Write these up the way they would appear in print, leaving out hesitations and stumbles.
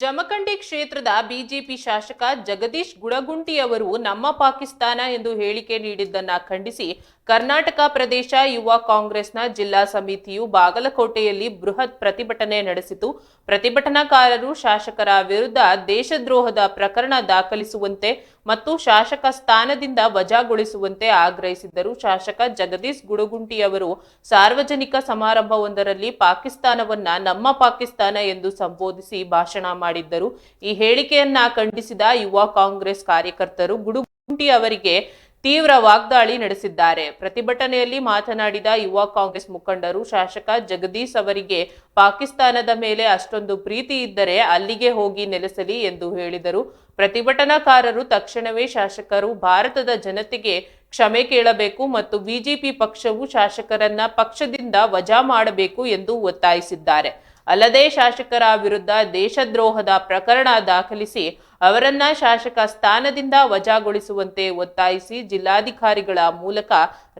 ಜಮಖಂಡಿ ಕ್ಷೇತ್ರದ ಬಿಜೆಪಿ ಶಾಸಕ ಜಗದೀಶ್ ಗುಡಗುಂಟಿ ಅವರು ನಮ್ಮ ಪಾಕಿಸ್ತಾನ ಎಂದು ಹೇಳಿಕೆ ನೀಡಿದ್ದನ್ನ ಖಂಡಿಸಿ ಕರ್ನಾಟಕ ಪ್ರದೇಶ ಯುವ ಕಾಂಗ್ರೆಸ್ನ ಜಿಲ್ಲಾ ಸಮಿತಿಯು ಬಾಗಲಕೋಟೆಯಲ್ಲಿ ಬೃಹತ್ ಪ್ರತಿಭಟನೆ ನಡೆಸಿತು. ಪ್ರತಿಭಟನಾಕಾರರು ಶಾಸಕರ ವಿರುದ್ಧ ದೇಶದ್ರೋಹದ ಪ್ರಕರಣ ದಾಖಲಿಸುವಂತೆ ಮತ್ತು ಶಾಸಕ ಸ್ಥಾನದಿಂದ ವಜಾಗೊಳಿಸುವಂತೆ ಆಗ್ರಹಿಸಿದ್ದರು. ಶಾಸಕ ಜಗದೀಶ್ ಗುಡಗುಂಟಿ ಅವರು ಸಾರ್ವಜನಿಕ ಸಮಾರಂಭವೊಂದರಲ್ಲಿ ಪಾಕಿಸ್ತಾನವನ್ನ ನಮ್ಮ ಪಾಕಿಸ್ತಾನ ಎಂದು ಸಂಬೋಧಿಸಿ ಭಾಷಣ ಮಾಡಿದ್ದರು. ಈ ಹೇಳಿಕೆಯನ್ನ ಖಂಡಿಸಿದ ಯುವ ಕಾಂಗ್ರೆಸ್ ಕಾರ್ಯಕರ್ತರು ಗುಡಗುಂಟಿ ಅವರಿಗೆ ತೀವ್ರ ವಾಗ್ದಾಳಿ ನಡೆಸಿದ್ದಾರೆ. ಪ್ರತಿಭಟನೆಯಲ್ಲಿ ಮಾತನಾಡಿದ ಯುವ ಕಾಂಗ್ರೆಸ್ ಮುಖಂಡರು, ಶಾಸಕ ಜಗದೀಶ್ ಅವರಿಗೆ ಪಾಕಿಸ್ತಾನದ ಮೇಲೆ ಅಷ್ಟೊಂದು ಪ್ರೀತಿ ಇದ್ದರೆ ಅಲ್ಲಿಗೆ ಹೋಗಿ ನೆಲೆಸಲಿ ಎಂದು ಹೇಳಿದರು. ಪ್ರತಿಭಟನಾಕಾರರು ತಕ್ಷಣವೇ ಶಾಸಕರು ಭಾರತದ ಜನತೆಗೆ ಕ್ಷಮೆ ಕೇಳಬೇಕು ಮತ್ತು ಬಿಜೆಪಿ ಪಕ್ಷವು ಶಾಸಕರನ್ನ ಪಕ್ಷದಿಂದ ವಜಾ ಮಾಡಬೇಕು ಎಂದು ಒತ್ತಾಯಿಸಿದ್ದಾರೆ. ಅಲ್ಲದೆ ಶಾಸಕರ ವಿರುದ್ಧ ದೇಶದ್ರೋಹದ ಪ್ರಕರಣ ದಾಖಲಿಸಿ ಅವರನ್ನ ಶಾಸಕ ಸ್ಥಾನದಿಂದ ವಜಾಗೊಳಿಸುವಂತೆ ಒತ್ತಾಯಿಸಿ ಜಿಲ್ಲಾಧಿಕಾರಿಗಳ ಮೂಲಕ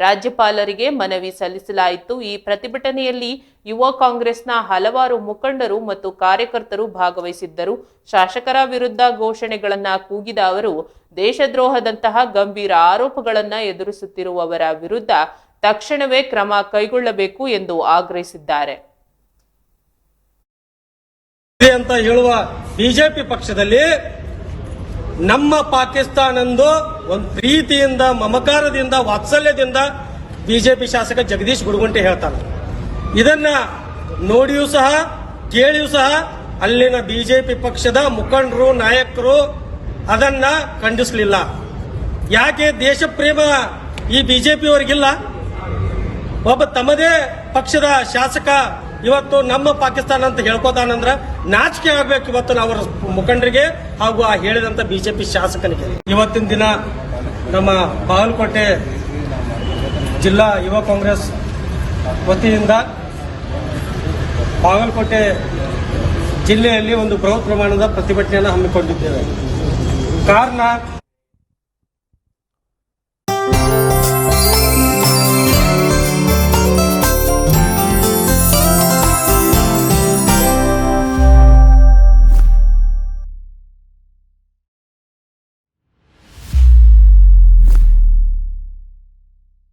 ರಾಜ್ಯಪಾಲರಿಗೆ ಮನವಿ ಸಲ್ಲಿಸಲಾಯಿತು. ಈ ಪ್ರತಿಭಟನೆಯಲ್ಲಿ ಯುವ ಕಾಂಗ್ರೆಸ್ನ ಹಲವಾರು ಮುಖಂಡರು ಮತ್ತು ಕಾರ್ಯಕರ್ತರು ಭಾಗವಹಿಸಿದ್ದರು. ಶಾಸಕರ ವಿರುದ್ಧ ಘೋಷಣೆಗಳನ್ನ ಕೂಗಿದ ಅವರು ದೇಶದ್ರೋಹದಂತಹ ಗಂಭೀರ ಆರೋಪಗಳನ್ನ ಎದುರಿಸುತ್ತಿರುವವರ ವಿರುದ್ಧ ತಕ್ಷಣವೇ ಕ್ರಮ ಕೈಗೊಳ್ಳಬೇಕು ಎಂದು ಆಗ್ರಹಿಸಿದ್ದಾರೆ. ಅಂತ ಹೇಳುವ ಬಿಜೆಪಿ ಪಕ್ಷದಲ್ಲಿ ನಮ್ಮ ಪಾಕಿಸ್ತಾನಂದು ಒಂದು ಪ್ರೀತಿಯಿಂದ, ಮಮಕಾರದಿಂದ, ವಾತ್ಸಲ್ಯದಿಂದ ಬಿಜೆಪಿ ಶಾಸಕ ಜಗದೀಶ್ ಗುಡಗುಂಟಿ ಹೇಳ್ತಾನೆ. ಇದನ್ನ ನೋಡಿಯೂ ಸಹ ಕೇಳಿಯೂ ಸಹ ಅಲ್ಲಿನ ಬಿಜೆಪಿ ಪಕ್ಷದ ಮುಖಂಡರು, ನಾಯಕರು ಅದನ್ನ ಖಂಡಿಸಲಿಲ್ಲ. ಯಾಕೆ ದೇಶ ಪ್ರೇಮ ಈ ಬಿಜೆಪಿಯವರಿಗಿಲ್ಲ? ಒಬ್ಬ ತಮ್ಮದೇ ಪಕ್ಷದ ಶಾಸಕ ಇವತ್ತು ನಮ್ಮ ಪಾಕಿಸ್ತಾನ ಅಂತ ಹೇಳ್ಕೋತಾನಂದ್ರ ನಾಚಿಕೆ ಆಗ್ಬೇಕು ಇವತ್ತು ಅವರ ಮುಖಂಡರಿಗೆ ಹಾಗೂ ಆ ಹೇಳಿದಂತ ಬಿಜೆಪಿ ಶಾಸಕನಿಗೆ. ಇವತ್ತಿನ ದಿನ ನಮ್ಮ ಬಾಗಲಕೋಟೆ ಜಿಲ್ಲಾ ಯುವ ಕಾಂಗ್ರೆಸ್ ವತಿಯಿಂದ ಬಾಗಲಕೋಟೆ ಜಿಲ್ಲೆಯಲ್ಲಿ ಒಂದು ಬೃಹತ್ ಪ್ರಮಾಣದ ಪ್ರತಿಭಟನೆಯನ್ನು ಹಮ್ಮಿಕೊಂಡಿದ್ದೇವೆ. ಕಾರಣ